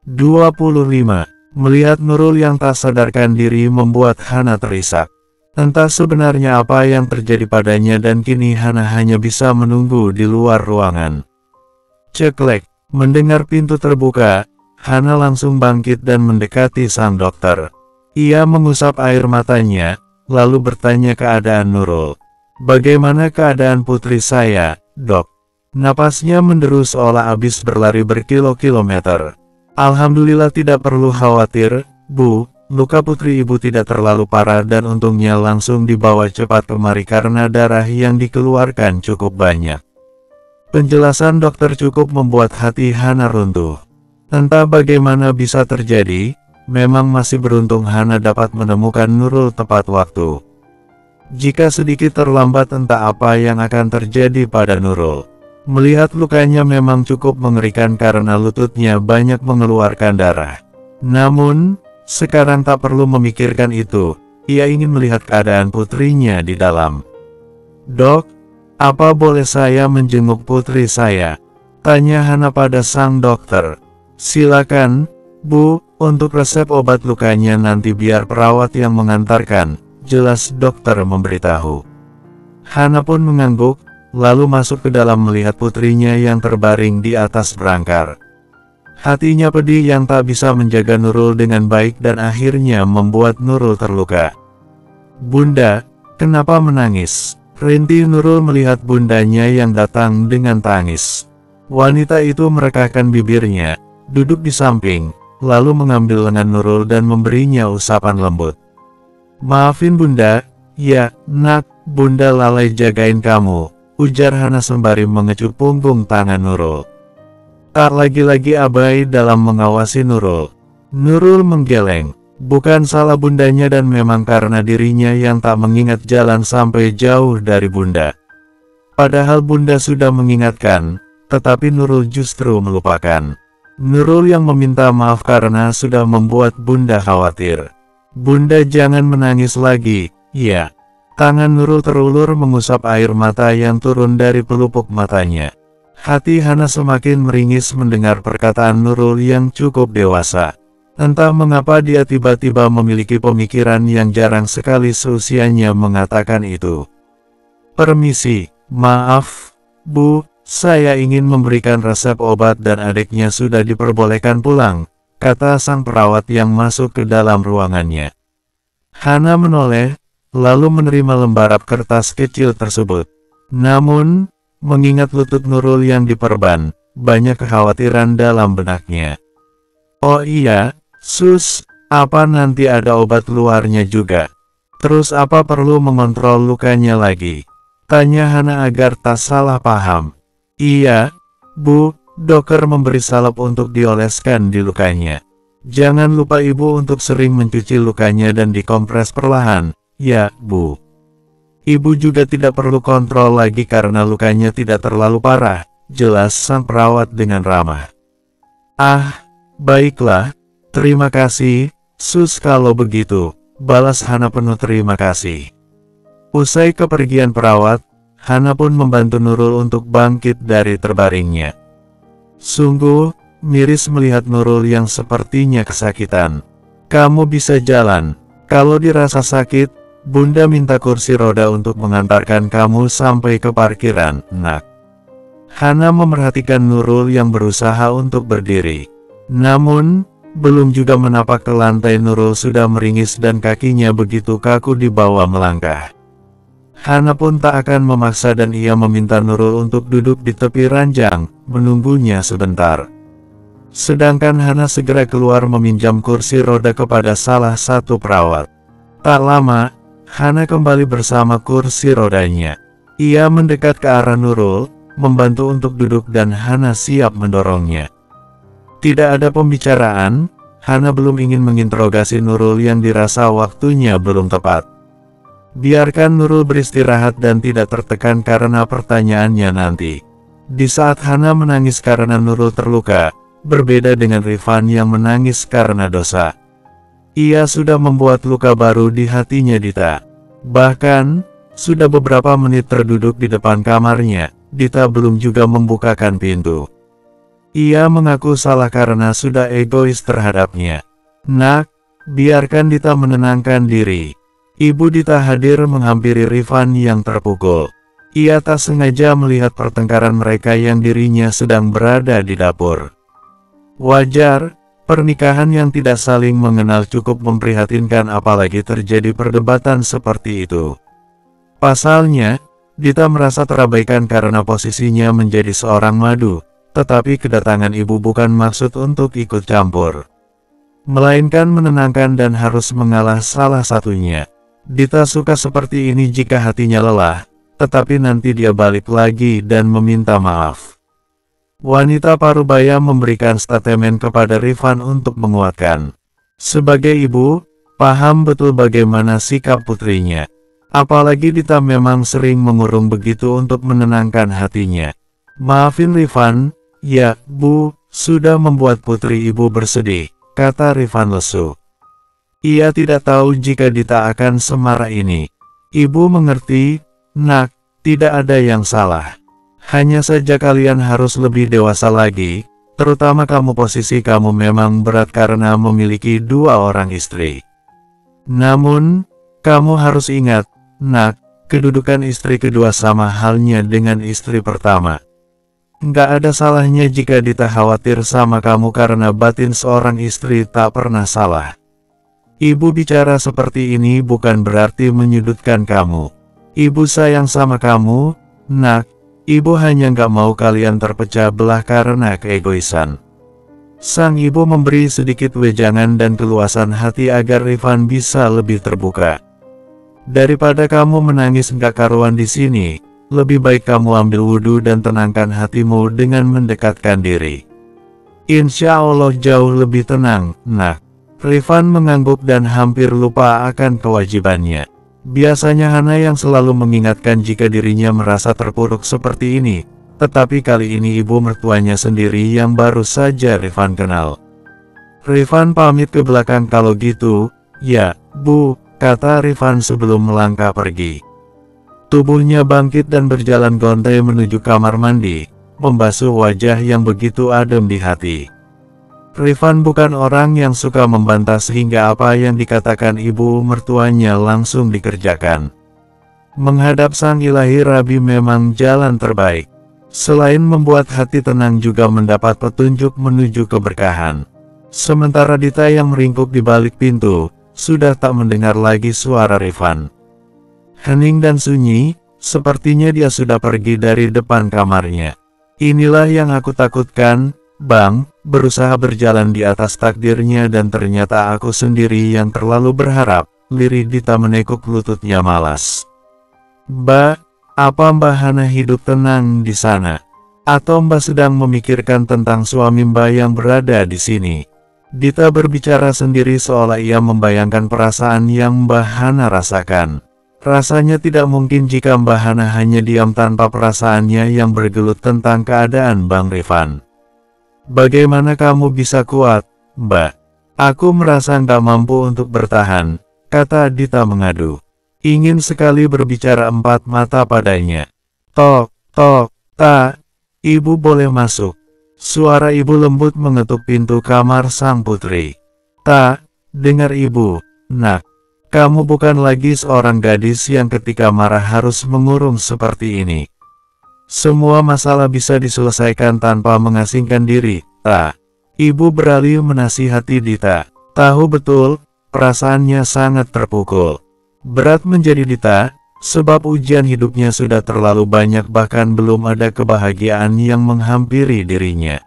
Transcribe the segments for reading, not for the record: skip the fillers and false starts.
25. Melihat Nurul yang tak sadarkan diri membuat Hana terisak. Entah sebenarnya apa yang terjadi padanya dan kini Hana hanya bisa menunggu di luar ruangan. Ceklek, mendengar pintu terbuka, Hana langsung bangkit dan mendekati sang dokter. Ia mengusap air matanya, lalu bertanya keadaan Nurul. "Bagaimana keadaan putri saya, dok?" Napasnya menderu seolah habis berlari berkilo-kilometer. "Alhamdulillah tidak perlu khawatir, Bu. Luka putri ibu tidak terlalu parah dan untungnya langsung dibawa cepat kemari karena darah yang dikeluarkan cukup banyak." Penjelasan dokter cukup membuat hati Hana runtuh. Entah bagaimana bisa terjadi, memang masih beruntung Hana dapat menemukan Nurul tepat waktu. Jika sedikit terlambat entah apa yang akan terjadi pada Nurul. Melihat lukanya memang cukup mengerikan karena lututnya banyak mengeluarkan darah. Namun, sekarang tak perlu memikirkan itu, ia ingin melihat keadaan putrinya di dalam. "Dok, apa boleh saya menjenguk putri saya?" tanya Hana pada sang dokter. "Silakan, Bu, untuk resep obat lukanya nanti biar perawat yang mengantarkan," jelas dokter memberitahu. Hana pun mengangguk, lalu masuk ke dalam melihat putrinya yang terbaring di atas berangkar. Hatinya pedih yang tak bisa menjaga Nurul dengan baik dan akhirnya membuat Nurul terluka. "Bunda, kenapa menangis?" rintih Nurul melihat bundanya yang datang dengan tangis. Wanita itu merekahkan bibirnya, duduk di samping, lalu mengambil lengan Nurul dan memberinya usapan lembut. "Maafin Bunda." "Ya, Nak, Bunda lalai jagain kamu," ujar Hana sembari mengecup punggung tangan Nurul. Tak lagi-lagi abai dalam mengawasi Nurul. Nurul menggeleng. Bukan salah bundanya dan memang karena dirinya yang tak mengingat jalan sampai jauh dari bunda. Padahal bunda sudah mengingatkan, tetapi Nurul justru melupakan. Nurul yang meminta maaf karena sudah membuat bunda khawatir. "Bunda jangan menangis lagi, ya." Tangan Nurul terulur mengusap air mata yang turun dari pelupuk matanya. Hati Hana semakin meringis mendengar perkataan Nurul yang cukup dewasa. Entah mengapa dia tiba-tiba memiliki pemikiran yang jarang sekali seusianya mengatakan itu. "Permisi, maaf, Bu, saya ingin memberikan resep obat dan adiknya sudah diperbolehkan pulang," kata sang perawat yang masuk ke dalam ruangannya. Hana menoleh, lalu menerima lembarap kertas kecil tersebut. Namun, mengingat lutut Nurul yang diperban, banyak kekhawatiran dalam benaknya. "Oh iya, Sus, apa nanti ada obat luarnya juga? Terus apa perlu mengontrol lukanya lagi?" tanya Hana agar tak salah paham. "Iya, Bu, dokter memberi salep untuk dioleskan di lukanya. Jangan lupa Ibu untuk sering mencuci lukanya dan dikompres perlahan." "Ya, Bu." "Ibu juga tidak perlu kontrol lagi karena lukanya tidak terlalu parah," jelas sang perawat dengan ramah. "Ah, baiklah, terima kasih, Sus kalau begitu," balas Hana penuh terima kasih. Usai kepergian perawat, Hana pun membantu Nurul untuk bangkit dari terbaringnya. Sungguh, miris melihat Nurul yang sepertinya kesakitan. "Kamu bisa jalan. Kalau dirasa sakit, Bunda minta kursi roda untuk mengantarkan kamu sampai ke parkiran, Nak." Hana memerhatikan Nurul yang berusaha untuk berdiri. Namun, belum juga menapak ke lantai Nurul sudah meringis dan kakinya begitu kaku dibawa melangkah. Hana pun tak akan memaksa dan ia meminta Nurul untuk duduk di tepi ranjang, menunggunya sebentar. Sedangkan Hana segera keluar meminjam kursi roda kepada salah satu perawat. Tak lama, Hana kembali bersama kursi rodanya. Ia mendekat ke arah Nurul, membantu untuk duduk dan Hana siap mendorongnya. Tidak ada pembicaraan, Hana belum ingin menginterogasi Nurul yang dirasa waktunya belum tepat. Biarkan Nurul beristirahat dan tidak tertekan karena pertanyaannya nanti. Di saat Hana menangis karena Nurul terluka, berbeda dengan Rifan yang menangis karena dosa. Ia sudah membuat luka baru di hatinya Dita. Bahkan, sudah beberapa menit terduduk di depan kamarnya, Dita belum juga membukakan pintu. Ia mengaku salah karena sudah egois terhadapnya. Nak, biarkan Dita menenangkan diri. Ibu Dita hadir menghampiri Rifan yang terpukul. Ia tak sengaja melihat pertengkaran mereka yang dirinya sedang berada di dapur. Wajar, pernikahan yang tidak saling mengenal cukup memprihatinkan apalagi terjadi perdebatan seperti itu. Pasalnya, Dita merasa terabaikan karena posisinya menjadi seorang madu, tetapi kedatangan ibu bukan maksud untuk ikut campur, melainkan menenangkan dan harus mengalah salah satunya. Dita suka seperti ini jika hatinya lelah, tetapi nanti dia balik lagi dan meminta maaf. Wanita parubaya memberikan statement kepada Rifan untuk menguatkan. Sebagai ibu, paham betul bagaimana sikap putrinya. Apalagi Dita memang sering mengurung begitu untuk menenangkan hatinya. Maafin Rifan, ya, Bu, sudah membuat putri ibu bersedih, kata Rifan lesu. Ia tidak tahu jika Dita akan semarah ini. Ibu mengerti, Nak, tidak ada yang salah. Hanya saja kalian harus lebih dewasa lagi, terutama kamu. Posisi kamu memang berat karena memiliki 2 orang istri. Namun, kamu harus ingat, Nak, kedudukan istri kedua sama halnya dengan istri pertama. Nggak ada salahnya jika Dita khawatir sama kamu karena batin seorang istri tak pernah salah. Ibu bicara seperti ini bukan berarti menyudutkan kamu. Ibu sayang sama kamu, Nak. Ibu hanya nggak mau kalian terpecah belah karena keegoisan. Sang ibu memberi sedikit wejangan dan keluasan hati agar Rifan bisa lebih terbuka. Daripada kamu menangis nggak karuan di sini, lebih baik kamu ambil wudhu dan tenangkan hatimu dengan mendekatkan diri. Insya Allah jauh lebih tenang, Nak. Rifan mengangguk dan hampir lupa akan kewajibannya. Biasanya Hana yang selalu mengingatkan jika dirinya merasa terpuruk seperti ini, tetapi kali ini ibu mertuanya sendiri yang baru saja Rifan kenal. Rifan pamit ke belakang. Kalau gitu, ya, Bu, kata Rifan sebelum melangkah pergi. Tubuhnya bangkit dan berjalan gontai menuju kamar mandi, membasuh wajah yang begitu adem di hati. Rifan bukan orang yang suka membantah sehingga apa yang dikatakan ibu mertuanya langsung dikerjakan. Menghadap Sang Ilahi Rabi memang jalan terbaik. Selain membuat hati tenang juga mendapat petunjuk menuju keberkahan. Sementara Dita yang meringkuk di balik pintu, sudah tak mendengar lagi suara Rifan. Hening dan sunyi, sepertinya dia sudah pergi dari depan kamarnya. Inilah yang aku takutkan, Bang, berusaha berjalan di atas takdirnya dan ternyata aku sendiri yang terlalu berharap. Lirih Dita menekuk lututnya malas. Mbak, apa Mbak Hana hidup tenang di sana? Atau Mbak sedang memikirkan tentang suami Mbak yang berada di sini? Dita berbicara sendiri seolah ia membayangkan perasaan yang Mbak Hana rasakan. Rasanya tidak mungkin jika Mbak Hana hanya diam tanpa perasaannya yang bergelut tentang keadaan Bang Rifan. Bagaimana kamu bisa kuat, Mbak? Aku merasa nggak mampu untuk bertahan, kata Dita mengadu. Ingin sekali berbicara empat mata padanya. Tok, tok, tak, ibu boleh masuk. Suara ibu lembut mengetuk pintu kamar sang putri. Tak, dengar ibu, Nak. Kamu bukan lagi seorang gadis yang ketika marah harus mengurung seperti ini. Semua masalah bisa diselesaikan tanpa mengasingkan diri, tak. Ibu beralih menasihati Dita. Tahu betul, perasaannya sangat terpukul. Berat menjadi Dita, sebab ujian hidupnya sudah terlalu banyak bahkan belum ada kebahagiaan yang menghampiri dirinya.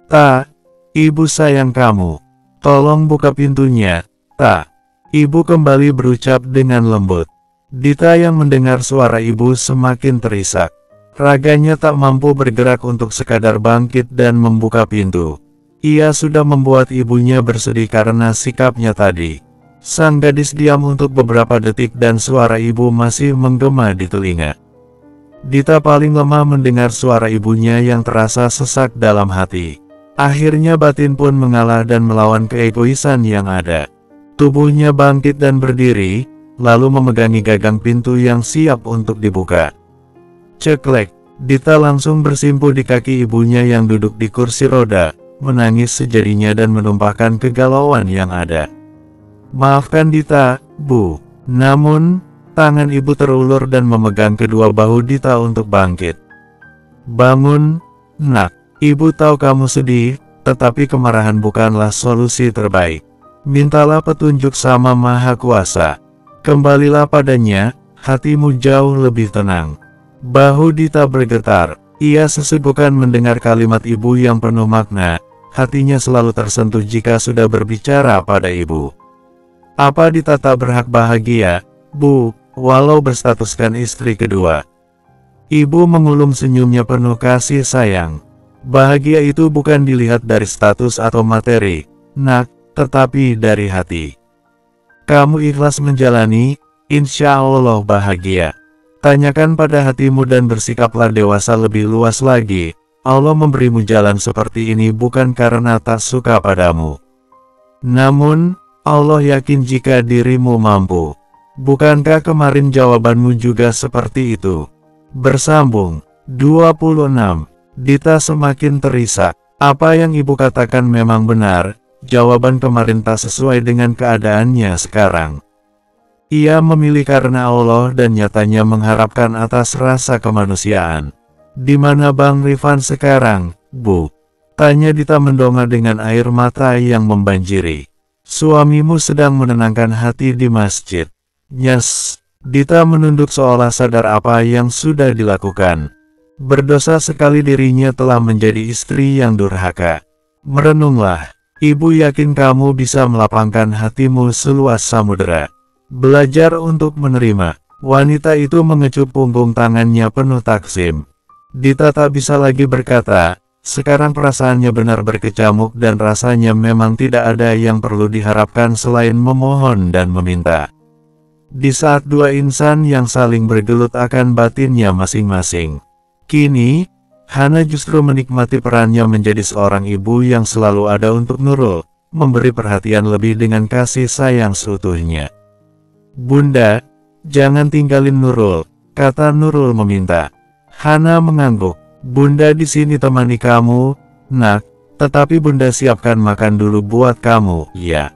Tak, ibu sayang kamu. Tolong buka pintunya, tak. Ibu kembali berucap dengan lembut. Dita yang mendengar suara ibu semakin terisak. Raganya tak mampu bergerak untuk sekadar bangkit dan membuka pintu. Ia sudah membuat ibunya bersedih karena sikapnya tadi. Sang gadis diam untuk beberapa detik dan suara ibu masih menggema di telinga. Dita paling lemah mendengar suara ibunya yang terasa sesak dalam hati. Akhirnya batin pun mengalah dan melawan keegoisan yang ada. Tubuhnya bangkit dan berdiri, lalu memegangi gagang pintu yang siap untuk dibuka. Ceklek, Dita langsung bersimpuh di kaki ibunya yang duduk di kursi roda, menangis sejadinya dan menumpahkan kegalauan yang ada. "Maafkan Dita, Bu." Namun, tangan ibu terulur dan memegang kedua bahu Dita untuk bangkit. "Bangun, Nak. Ibu tahu kamu sedih, tetapi kemarahan bukanlah solusi terbaik. Mintalah petunjuk sama Maha Kuasa. Kembalilah padanya, hatimu jauh lebih tenang." Bahu Dita bergetar. Ia sesegukan mendengar kalimat ibu yang penuh makna. Hatinya selalu tersentuh jika sudah berbicara pada ibu. "Apa Dita tak berhak bahagia, Bu, walau berstatuskan istri kedua?" Ibu mengulum senyumnya penuh kasih sayang. "Bahagia itu bukan dilihat dari status atau materi, Nak, tetapi dari hati. Kamu ikhlas menjalani, insya Allah bahagia. Tanyakan pada hatimu dan bersikaplah dewasa lebih luas lagi. Allah memberimu jalan seperti ini bukan karena tak suka padamu. Namun, Allah yakin jika dirimu mampu. Bukankah kemarin jawabanmu juga seperti itu?" Bersambung 26. Dita semakin terisak. Apa yang ibu katakan memang benar, jawaban kemarin tak sesuai dengan keadaannya sekarang. Ia memilih karena Allah dan nyatanya mengharapkan atas rasa kemanusiaan. "Di mana Bang Rifan sekarang, Bu?" tanya Dita mendongak dengan air mata yang membanjiri. "Suamimu sedang menenangkan hati di masjid." "Nyes." Dita menunduk seolah sadar apa yang sudah dilakukan. Berdosa sekali dirinya telah menjadi istri yang durhaka. "Merenunglah. Ibu yakin kamu bisa melapangkan hatimu seluas samudera. Belajar untuk menerima." Wanita itu mengecup punggung tangannya penuh takzim. Dita tak bisa lagi berkata. Sekarang perasaannya benar berkecamuk dan rasanya memang tidak ada yang perlu diharapkan selain memohon dan meminta. Di saat dua insan yang saling bergelut akan batinnya masing-masing. Kini, Hana justru menikmati perannya menjadi seorang ibu yang selalu ada untuk Nurul, memberi perhatian lebih dengan kasih sayang seutuhnya. "Bunda, jangan tinggalin Nurul," kata Nurul meminta. Hana mengangguk. "Bunda di sini temani kamu, Nak, tetapi Bunda siapkan makan dulu buat kamu, ya.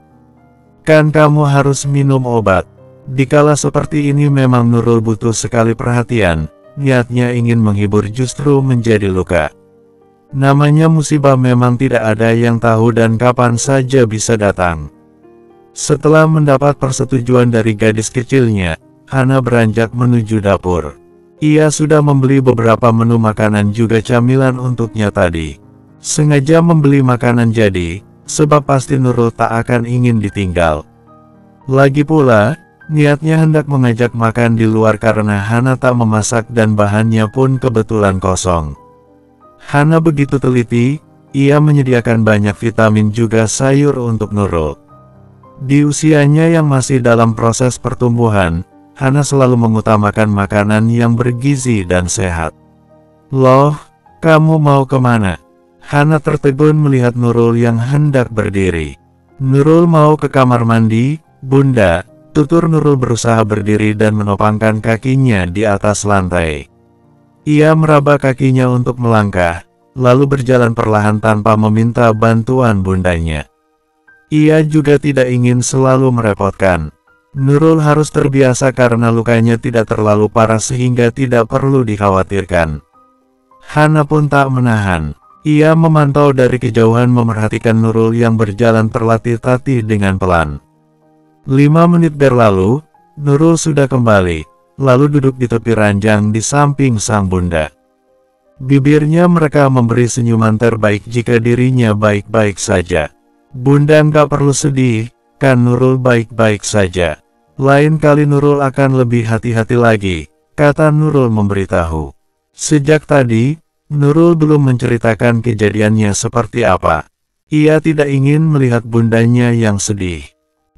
Kan kamu harus minum obat." Dikala seperti ini memang Nurul butuh sekali perhatian, niatnya ingin menghibur justru menjadi luka. Namanya musibah memang tidak ada yang tahu dan kapan saja bisa datang. Setelah mendapat persetujuan dari gadis kecilnya, Hana beranjak menuju dapur. Ia sudah membeli beberapa menu makanan juga camilan untuknya tadi. Sengaja membeli makanan jadi, sebab pasti Nurul tak akan ingin ditinggal. Lagi pula, niatnya hendak mengajak makan di luar karena Hana tak memasak dan bahannya pun kebetulan kosong. Hana begitu teliti, ia menyediakan banyak vitamin juga sayur untuk Nurul. Di usianya yang masih dalam proses pertumbuhan, Hana selalu mengutamakan makanan yang bergizi dan sehat. "Loh, kamu mau kemana?" Hana tertegun melihat Nurul yang hendak berdiri. "Nurul mau ke kamar mandi, Bunda," tutur Nurul berusaha berdiri dan menopangkan kakinya di atas lantai. Ia meraba kakinya untuk melangkah, lalu berjalan perlahan tanpa meminta bantuan bundanya. Ia juga tidak ingin selalu merepotkan. Nurul harus terbiasa karena lukanya tidak terlalu parah sehingga tidak perlu dikhawatirkan. Hana pun tak menahan. Ia memantau dari kejauhan memerhatikan Nurul yang berjalan terlatih-tatih dengan pelan. 5 menit berlalu, Nurul sudah kembali, lalu duduk di tepi ranjang di samping sang bunda. Bibirnya mereka memberi senyuman terbaik jika dirinya baik-baik saja. "Bunda nggak perlu sedih, kan Nurul baik-baik saja. Lain kali Nurul akan lebih hati-hati lagi," kata Nurul memberitahu. Sejak tadi, Nurul belum menceritakan kejadiannya seperti apa. Ia tidak ingin melihat bundanya yang sedih.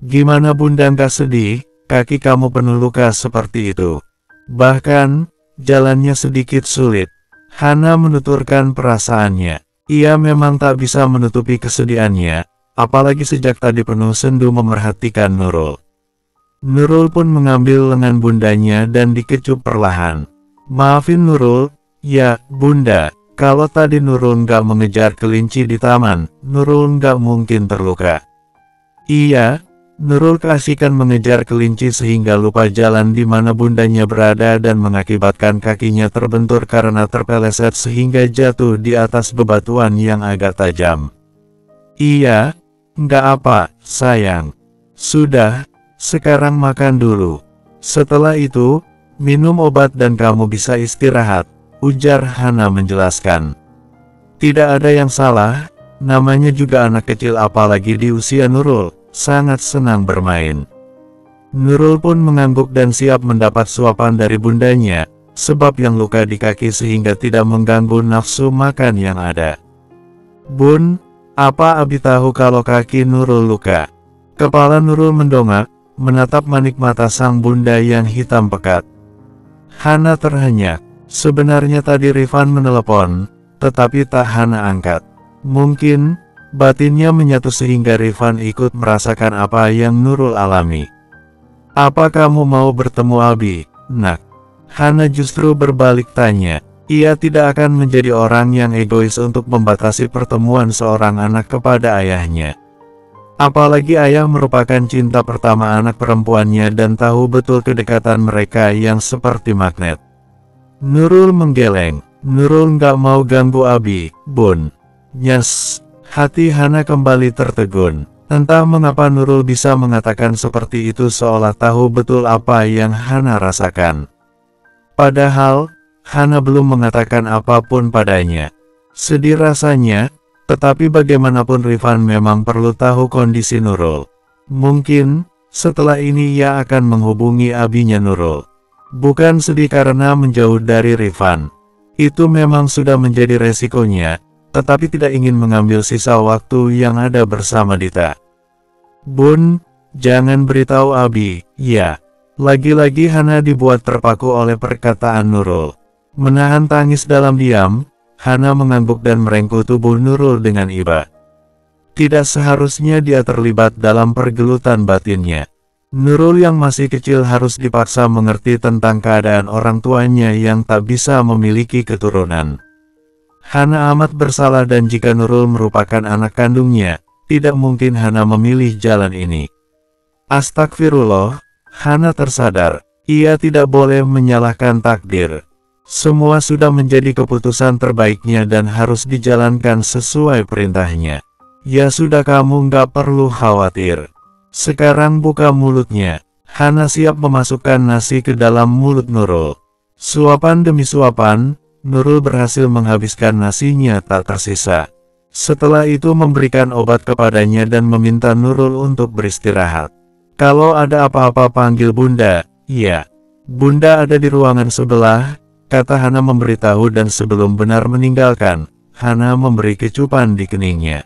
"Gimana Bunda nggak sedih, kaki kamu penuh luka seperti itu. Bahkan, jalannya sedikit sulit." Hana menuturkan perasaannya. Ia memang tak bisa menutupi kesedihannya, apalagi sejak tadi penuh sendu memerhatikan Nurul. Nurul pun mengambil lengan bundanya dan dikecup perlahan. "Maafin Nurul, Ya, Bunda, kalau tadi Nurul nggak mengejar kelinci di taman, Nurul nggak mungkin terluka. Iya, Nurul keasikan mengejar kelinci sehingga lupa jalan di mana bundanya berada dan mengakibatkan kakinya terbentur karena terpeleset sehingga jatuh di atas bebatuan yang agak tajam. Iya, nggak apa, sayang. Sudah, sekarang makan dulu. Setelah itu, minum obat dan kamu bisa istirahat, ujar Hana menjelaskan. Tidak ada yang salah, namanya juga anak kecil apalagi di usia Nurul. Sangat senang bermain. Nurul pun mengangguk dan siap mendapat suapan dari bundanya, sebab yang luka di kaki sehingga tidak mengganggu nafsu makan yang ada. Bun, apa Abi tahu kalau kaki Nurul luka? Kepala Nurul mendongak, menatap manik mata sang bunda yang hitam pekat. Hana terhenyak. Sebenarnya tadi Rifan menelepon, tetapi tak Hana angkat. Mungkin batinnya menyatu sehingga Rifan ikut merasakan apa yang Nurul alami. Apa kamu mau bertemu Abi, nak? Hana justru berbalik tanya. Ia tidak akan menjadi orang yang egois untuk membatasi pertemuan seorang anak kepada ayahnya. Apalagi ayah merupakan cinta pertama anak perempuannya dan tahu betul kedekatan mereka yang seperti magnet. Nurul menggeleng. Nurul nggak mau ganggu Abi, Bun. Nyes. Hati Hana kembali tertegun. Entah mengapa Nurul bisa mengatakan seperti itu seolah tahu betul apa yang Hana rasakan. Padahal, Hana belum mengatakan apapun padanya. Sedih rasanya, tetapi bagaimanapun Rifan memang perlu tahu kondisi Nurul. Mungkin, setelah ini ia akan menghubungi abinya Nurul. Bukan sedih karena menjauh dari Rifan. Itu memang sudah menjadi resikonya. Tetapi tidak ingin mengambil sisa waktu yang ada bersama Dita. Bun, jangan beritahu Abi, ya. Lagi-lagi Hana dibuat terpaku oleh perkataan Nurul. Menahan tangis dalam diam, Hana mengangguk dan merengkuh tubuh Nurul dengan iba. Tidak seharusnya dia terlibat dalam pergelutan batinnya. Nurul yang masih kecil harus dipaksa mengerti tentang keadaan orang tuanya yang tak bisa memiliki keturunan. Hana amat bersalah dan jika Nurul merupakan anak kandungnya, tidak mungkin Hana memilih jalan ini. Astagfirullah, Hana tersadar, ia tidak boleh menyalahkan takdir. Semua sudah menjadi keputusan terbaiknya dan harus dijalankan sesuai perintahnya. Ya sudah kamu nggak perlu khawatir. Sekarang buka mulutnya. Hana siap memasukkan nasi ke dalam mulut Nurul. Suapan demi suapan, Nurul berhasil menghabiskan nasinya tak tersisa. Setelah itu memberikan obat kepadanya dan meminta Nurul untuk beristirahat. Kalau ada apa-apa panggil Bunda. Ya, Bunda ada di ruangan sebelah, kata Hana memberitahu dan sebelum benar meninggalkan, Hana memberi kecupan di keningnya.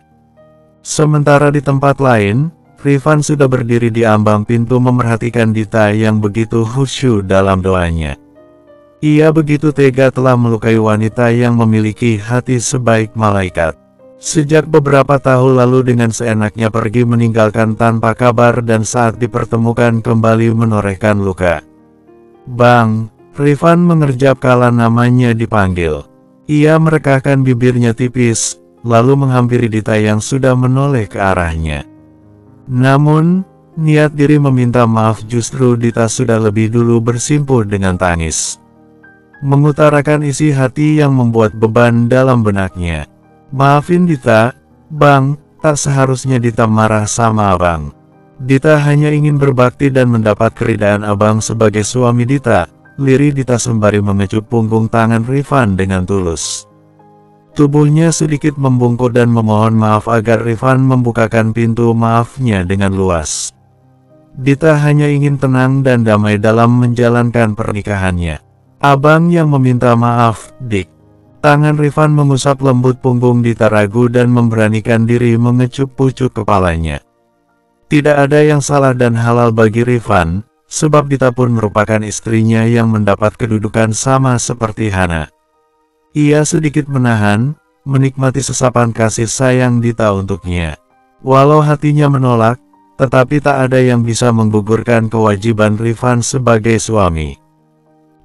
Sementara di tempat lain, Rifan sudah berdiri di ambang pintu memerhatikan Dita yang begitu khusyuk dalam doanya. Ia begitu tega telah melukai wanita yang memiliki hati sebaik malaikat. Sejak beberapa tahun lalu dengan seenaknya pergi meninggalkan tanpa kabar dan saat dipertemukan kembali menorehkan luka. Bang, Rifan mengerjap kala namanya dipanggil. Ia merekahkan bibirnya tipis, lalu menghampiri Dita yang sudah menoleh ke arahnya. Namun, niat diri meminta maaf justru Dita sudah lebih dulu bersimpuh dengan tangis. Mengutarakan isi hati yang membuat beban dalam benaknya. Maafin Dita, Bang, tak seharusnya Dita marah sama Abang. Dita hanya ingin berbakti dan mendapat keridaan Abang sebagai suami Dita, lirih Dita sembari mengecup punggung tangan Rifan dengan tulus. Tubuhnya sedikit membungkuk dan memohon maaf agar Rifan membukakan pintu maafnya dengan luas. Dita hanya ingin tenang dan damai dalam menjalankan pernikahannya. Abang yang meminta maaf, Dik. Tangan Rifan mengusap lembut punggung Dita ragu dan memberanikan diri mengecup pucuk kepalanya. Tidak ada yang salah dan halal bagi Rifan, sebab Dita pun merupakan istrinya yang mendapat kedudukan sama seperti Hana. Ia sedikit menahan, menikmati sesapan kasih sayang Dita untuknya. Walau hatinya menolak, tetapi tak ada yang bisa menggugurkan kewajiban Rifan sebagai suami.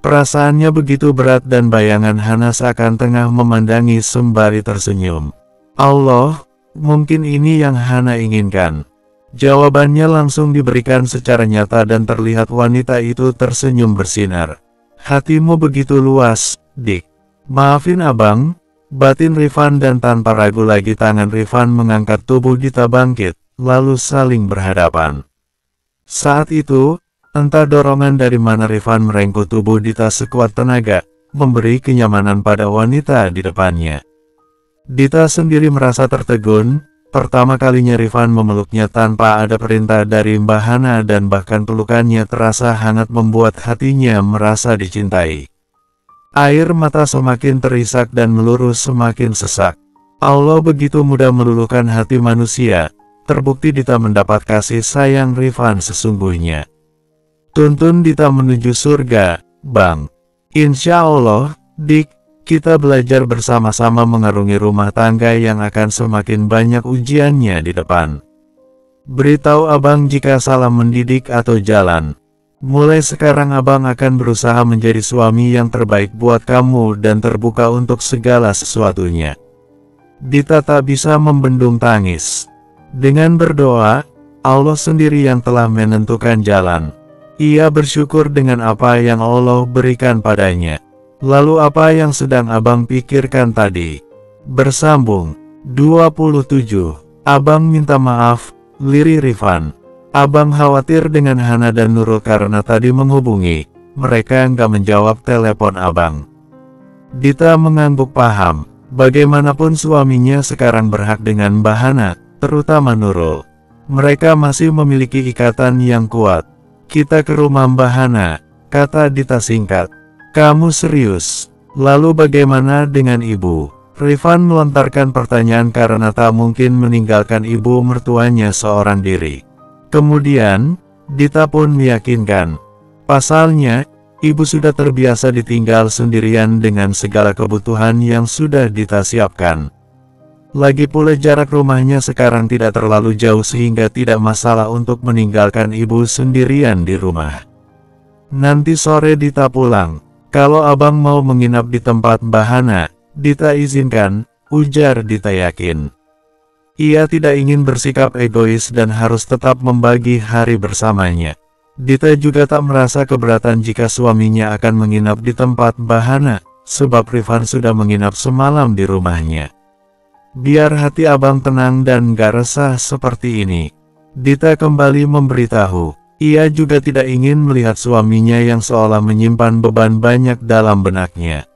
Perasaannya begitu berat dan bayangan Hana seakan tengah memandangi sembari tersenyum. Allah, mungkin ini yang Hana inginkan. Jawabannya langsung diberikan secara nyata dan terlihat wanita itu tersenyum bersinar. Hatimu begitu luas, Dik. Maafin abang, batin Rifan, dan tanpa ragu lagi tangan Rifan mengangkat tubuh Dita bangkit, lalu saling berhadapan. Saat itu, entah dorongan dari mana Rifan merengkuh tubuh Dita sekuat tenaga, memberi kenyamanan pada wanita di depannya. Dita sendiri merasa tertegun, pertama kalinya Rifan memeluknya tanpa ada perintah dari Mbah Hana dan bahkan pelukannya terasa hangat membuat hatinya merasa dicintai. Air mata semakin terisak dan melurus semakin sesak. Allah begitu mudah meluluhkan hati manusia, terbukti Dita mendapat kasih sayang Rifan sesungguhnya. Tuntun Dita menuju surga, Bang. Insya Allah, Dik, kita belajar bersama-sama mengarungi rumah tangga yang akan semakin banyak ujiannya di depan. Beritahu abang jika salah mendidik atau jalan. Mulai sekarang abang akan berusaha menjadi suami yang terbaik buat kamu dan terbuka untuk segala sesuatunya. Dita tak bisa membendung tangis. Dengan berdoa, Allah sendiri yang telah menentukan jalan. Ia bersyukur dengan apa yang Allah berikan padanya. Lalu apa yang sedang abang pikirkan tadi? Bersambung. 27. Abang minta maaf, lirih Rifan. Abang khawatir dengan Hana dan Nurul karena tadi menghubungi. Mereka nggak menjawab telepon abang. Dita mengangguk paham. Bagaimanapun suaminya sekarang berhak dengan Mbah Hana, terutama Nurul. Mereka masih memiliki ikatan yang kuat. Kita ke rumah Mbah Hana, kata Dita singkat. Kamu serius? Lalu bagaimana dengan ibu? Rifan melontarkan pertanyaan karena tak mungkin meninggalkan ibu mertuanya seorang diri. Kemudian, Dita pun meyakinkan. Pasalnya, ibu sudah terbiasa ditinggal sendirian dengan segala kebutuhan yang sudah Dita siapkan. Lagi pula jarak rumahnya sekarang tidak terlalu jauh sehingga tidak masalah untuk meninggalkan ibu sendirian di rumah. Nanti sore Dita pulang. Kalau abang mau menginap di tempat Mbah Hana, Dita izinkan, ujar Dita yakin. Ia tidak ingin bersikap egois dan harus tetap membagi hari bersamanya. Dita juga tak merasa keberatan jika suaminya akan menginap di tempat Mbah Hana, sebab Rifan sudah menginap semalam di rumahnya. Biar hati abang tenang dan gak resah seperti ini. Dita kembali memberitahu. Ia juga tidak ingin melihat suaminya yang seolah menyimpan beban banyak dalam benaknya.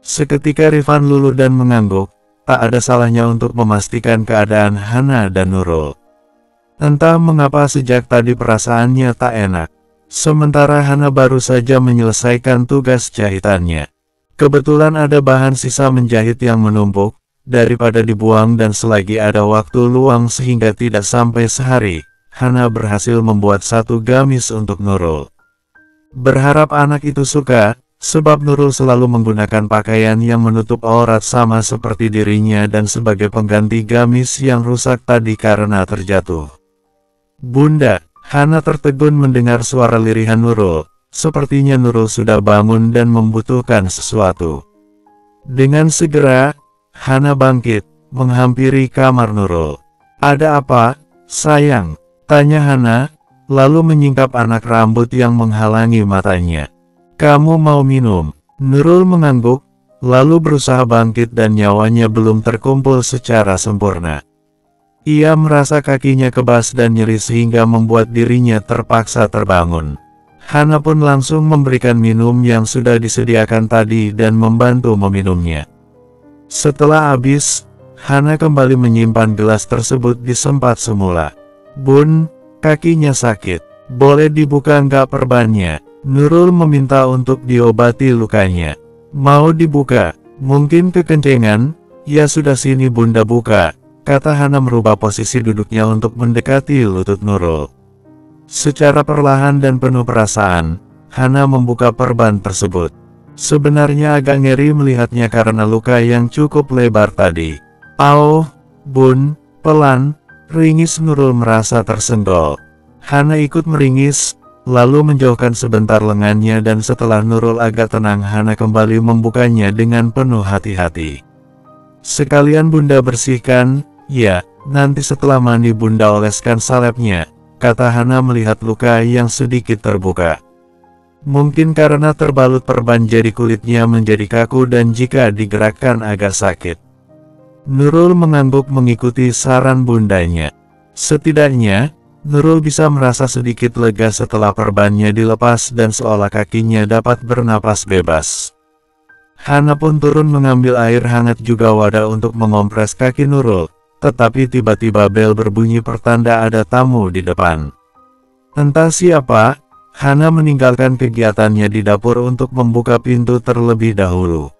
Seketika Rifan luluh dan mengangguk. Tak ada salahnya untuk memastikan keadaan Hana dan Nurul. Entah mengapa sejak tadi perasaannya tak enak. Sementara Hana baru saja menyelesaikan tugas jahitannya. Kebetulan ada bahan sisa menjahit yang menumpuk. Daripada dibuang dan selagi ada waktu luang sehingga tidak sampai sehari, Hana berhasil membuat satu gamis untuk Nurul. Berharap anak itu suka, sebab Nurul selalu menggunakan pakaian yang menutup aurat sama seperti dirinya dan sebagai pengganti gamis yang rusak tadi karena terjatuh. Bunda, Hana tertegun mendengar suara lirihan Nurul. Sepertinya Nurul sudah bangun dan membutuhkan sesuatu. Dengan segera, Hana bangkit, menghampiri kamar Nurul. Ada apa, sayang? Tanya Hana, lalu menyingkap anak rambut yang menghalangi matanya. Kamu mau minum? Nurul mengangguk, lalu berusaha bangkit dan nyawanya belum terkumpul secara sempurna. Ia merasa kakinya kebas dan nyeri sehingga membuat dirinya terpaksa terbangun. Hana pun langsung memberikan minum yang sudah disediakan tadi dan membantu meminumnya. Setelah habis, Hana kembali menyimpan gelas tersebut di tempat semula. Bun, kakinya sakit. Boleh dibuka nggak perbannya? Nurul meminta untuk diobati lukanya. Mau dibuka? Mungkin kekencengan? Ya sudah sini bunda buka, kata Hana merubah posisi duduknya untuk mendekati lutut Nurul. Secara perlahan dan penuh perasaan, Hana membuka perban tersebut. Sebenarnya agak ngeri melihatnya karena luka yang cukup lebar tadi. Au, bun, pelan, ringis Nurul merasa tersenggol. Hana ikut meringis, lalu menjauhkan sebentar lengannya dan setelah Nurul agak tenang Hana kembali membukanya dengan penuh hati-hati. "Sekalian Bunda bersihkan, ya, nanti setelah mandi Bunda oleskan salepnya," kata Hana melihat luka yang sedikit terbuka. Mungkin karena terbalut perban jadi kulitnya menjadi kaku dan jika digerakkan agak sakit. Nurul mengangguk mengikuti saran bundanya. Setidaknya, Nurul bisa merasa sedikit lega setelah perbannya dilepas dan seolah kakinya dapat bernapas bebas. Hana pun turun mengambil air hangat juga wadah untuk mengompres kaki Nurul, tetapi tiba-tiba bel berbunyi pertanda ada tamu di depan. Entah siapa, Hana meninggalkan kegiatannya di dapur untuk membuka pintu terlebih dahulu.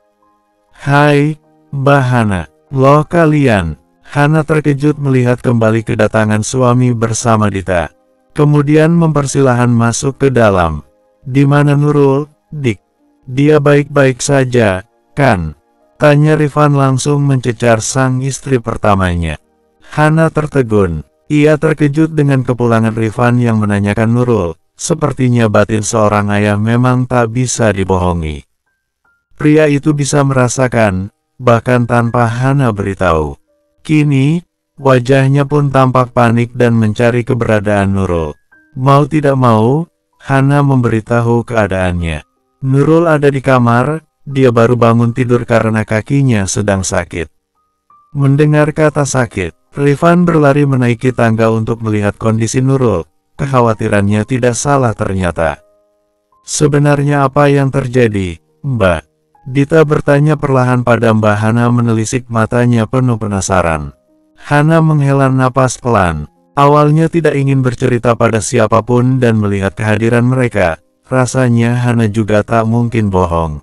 "Hai, Mbak Hana, loh kalian?" Hana terkejut melihat kembali kedatangan suami bersama Dita. Kemudian mempersilahkan masuk ke dalam. "Di mana Nurul, Dik? Dia baik-baik saja, kan?" tanya Rifan langsung mencecar sang istri pertamanya. Hana tertegun. Ia terkejut dengan kepulangan Rifan yang menanyakan Nurul. Sepertinya batin seorang ayah memang tak bisa dibohongi. Pria itu bisa merasakan, bahkan tanpa Hana beritahu. Kini, wajahnya pun tampak panik dan mencari keberadaan Nurul. Mau tidak mau, Hana memberitahu keadaannya. Nurul ada di kamar, dia baru bangun tidur karena kakinya sedang sakit. Mendengar kata sakit, Rifan berlari menaiki tangga untuk melihat kondisi Nurul. Kekhawatirannya tidak salah ternyata. "Sebenarnya apa yang terjadi, Mbak?" Dita bertanya perlahan pada Mbak Hana menelisik matanya penuh penasaran. Hana menghela napas pelan. Awalnya tidak ingin bercerita pada siapapun dan melihat kehadiran mereka, rasanya Hana juga tak mungkin bohong.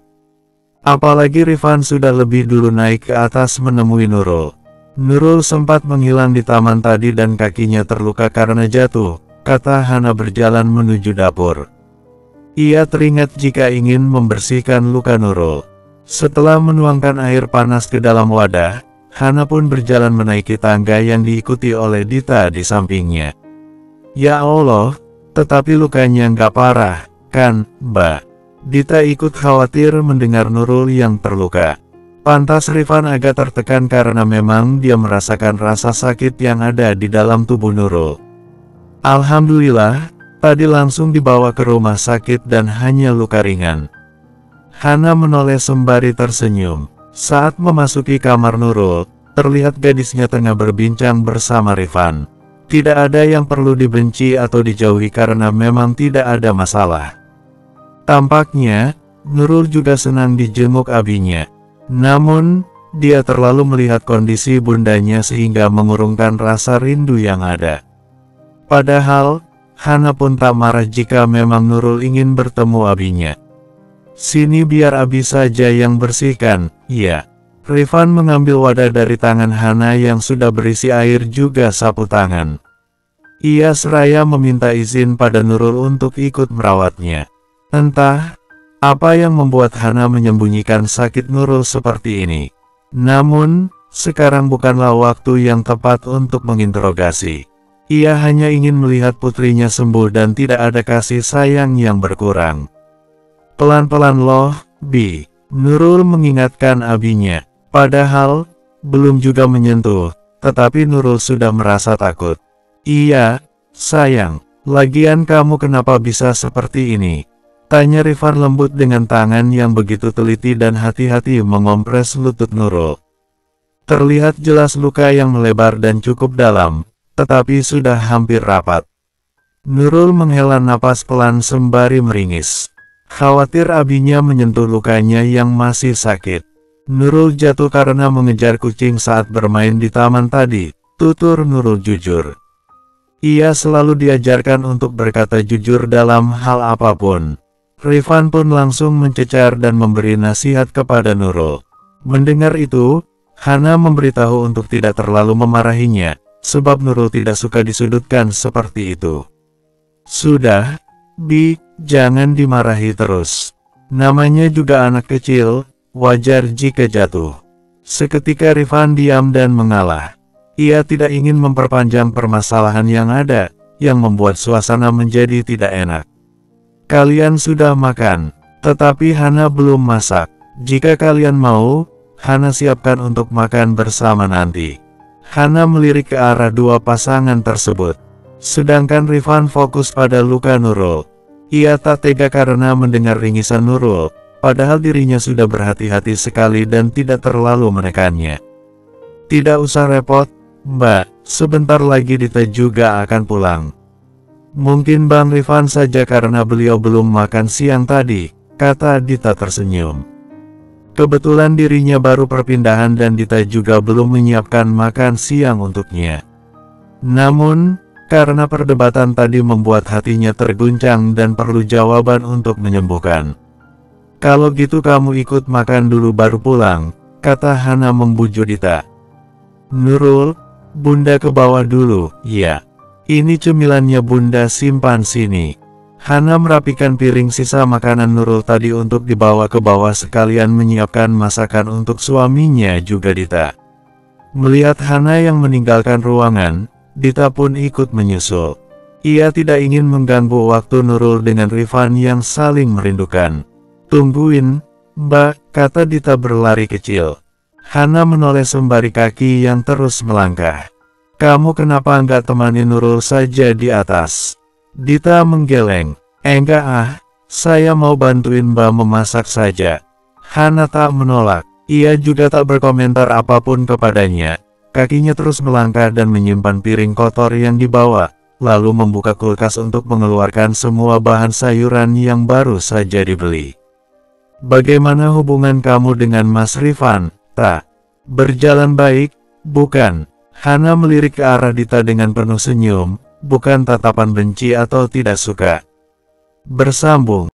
Apalagi Rifan sudah lebih dulu naik ke atas menemui Nurul. Nurul sempat menghilang di taman tadi dan kakinya terluka karena jatuh, kata Hana berjalan menuju dapur. Ia teringat jika ingin membersihkan luka Nurul. Setelah menuangkan air panas ke dalam wadah, Hana pun berjalan menaiki tangga yang diikuti oleh Dita di sampingnya. "Ya Allah, tetapi lukanya nggak parah, kan, Mbak?" Dita ikut khawatir mendengar Nurul yang terluka. Pantas Rifan agak tertekan karena memang dia merasakan rasa sakit yang ada di dalam tubuh Nurul. Alhamdulillah, tadi langsung dibawa ke rumah sakit dan hanya luka ringan. Hana menoleh sembari tersenyum. Saat memasuki kamar Nurul, terlihat gadisnya tengah berbincang bersama Rifan. Tidak ada yang perlu dibenci atau dijauhi karena memang tidak ada masalah. Tampaknya, Nurul juga senang dijenguk abinya. Namun, dia terlalu melihat kondisi bundanya sehingga mengurungkan rasa rindu yang ada. Padahal, Hana pun tak marah jika memang Nurul ingin bertemu abinya. "Sini biar abi saja yang bersihkan, ya." Rifan mengambil wadah dari tangan Hana yang sudah berisi air juga sapu tangan. Ia seraya meminta izin pada Nurul untuk ikut merawatnya. Entah apa yang membuat Hana menyembunyikan sakit Nurul seperti ini. Namun, sekarang bukanlah waktu yang tepat untuk menginterogasi. Ia hanya ingin melihat putrinya sembuh dan tidak ada kasih sayang yang berkurang. "Pelan-pelan loh, Bi," Nurul mengingatkan abinya. Padahal, belum juga menyentuh, tetapi Nurul sudah merasa takut. "Iya, sayang, lagian kamu kenapa bisa seperti ini?" tanya Rifan lembut dengan tangan yang begitu teliti dan hati-hati mengompres lutut Nurul. Terlihat jelas luka yang melebar dan cukup dalam, tetapi sudah hampir rapat. Nurul menghela napas pelan sembari meringis. Khawatir abinya menyentuh lukanya yang masih sakit. Nurul jatuh karena mengejar kucing saat bermain di taman tadi, tutur Nurul jujur. Ia selalu diajarkan untuk berkata jujur dalam hal apapun. Rifan pun langsung mencecar dan memberi nasihat kepada Nurul. Mendengar itu, Hana memberitahu untuk tidak terlalu memarahinya, sebab Nurul tidak suka disudutkan seperti itu. "Sudah, Bi, jangan dimarahi terus. Namanya juga anak kecil, wajar jika jatuh." Seketika Rifan diam dan mengalah. Ia tidak ingin memperpanjang permasalahan yang ada, yang membuat suasana menjadi tidak enak. Kalian sudah makan, tetapi Hana belum masak. Jika kalian mau, Hana siapkan untuk makan bersama nanti. Hana melirik ke arah dua pasangan tersebut. Sedangkan Rifan fokus pada luka Nurul. Ia tak tega karena mendengar ringisan Nurul, padahal dirinya sudah berhati-hati sekali dan tidak terlalu menekannya. Tidak usah repot, Mbak, sebentar lagi Dita juga akan pulang. Mungkin Bang Rifan saja karena beliau belum makan siang tadi, kata Dita tersenyum. Kebetulan dirinya baru perpindahan dan Dita juga belum menyiapkan makan siang untuknya. Namun, karena perdebatan tadi membuat hatinya terguncang dan perlu jawaban untuk menyembuhkan. Kalau gitu kamu ikut makan dulu baru pulang, kata Hana membujuk Dita. Nurul, Bunda ke bawah dulu, ya. Ini cemilannya Bunda simpan sini. Hana merapikan piring sisa makanan Nurul tadi untuk dibawa ke bawah sekalian menyiapkan masakan untuk suaminya juga Dita. Melihat Hana yang meninggalkan ruangan, Dita pun ikut menyusul. Ia tidak ingin mengganggu waktu Nurul dengan Rifan yang saling merindukan. Tungguin, Mbak, kata Dita berlari kecil. Hana menoleh sembari kaki yang terus melangkah. Kamu kenapa nggak temani Nurul saja di atas? Dita menggeleng. Enggak saya mau bantuin Mbak memasak saja. Hana tak menolak. Ia juga tak berkomentar apapun kepadanya. Kakinya terus melangkah dan menyimpan piring kotor yang dibawa, lalu membuka kulkas untuk mengeluarkan semua bahan sayuran yang baru saja dibeli. Bagaimana hubungan kamu dengan Mas Rifan? Tak berjalan baik, bukan? Hana melirik ke arah Dita dengan penuh senyum, bukan tatapan benci atau tidak suka. Bersambung.